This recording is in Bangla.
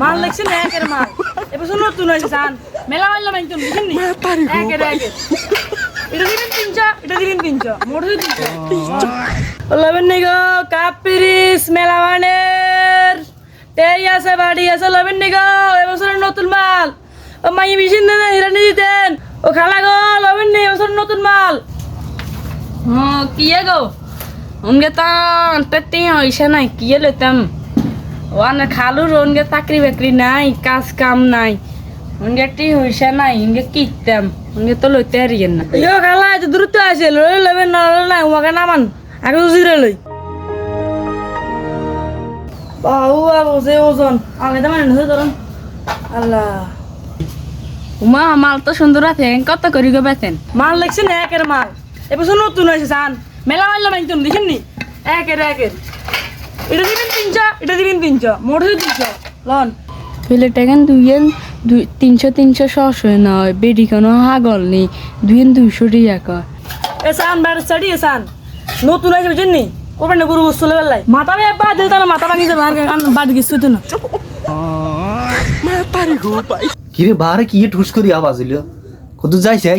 মাল লাগছে না একের মাল এবছর নতুন হয়েছে জান মেলা মারলে মাইন তুমি বুঝেন নি একের এটা দিবেন 300 এটা দিবেন 300 মোট হয়ে 300 লবেন নি গো কাপ পিরিস মেলা মানের তেই আছে বাড়ি আছে লবেন নি গো এবছর নতুন মাল ও মাই মেশিন দেন হিরানি দিতেন ও খালা গো লবেন নি এবছর নতুন মাল কি গো উনকে তো পেতে হইছে নাই কি লইতাম ওয়ানে খালু রনগে চাকরি বাকরি নাই কাজ কাম নাই উনকে টি হইছে নাই উনকে কিতাম উনকে তো লইতে হারিয়েন না ইয়ো খালা এত দূরত্ব আছে লই লবেন না না উমাকে নামান আগে উজিরে লই বাবু বাবু যে ওজন আগে তো মানে নয় ধরুন আল্লাহ উমা মাল তো সুন্দর আছে কত করি গো বেচেন মাল লাগছে না একের মাল এবছর নতুন হয়েছে জান মেলা মারলে মাইন তুমি দেখেন নি একের এটা দিবেন 300 এটা দিবেন 300 মোট হয়ে 300 লন ফেলে টাকান 300 600 নয় বেডি কোনো হাগল নেই 200 টাকা এ সান বার স্টাডি এ সান নতুন হয়েছে বুঝেন নি করবেন না গরু চলে বেলাই মাথা বে বা দিল তাহলে মাথা ভাঙি যাবে আর বাদ গেছে তো না কিরে বারে কি ঠুস করি আওয়াজ হইলো কত যাইছে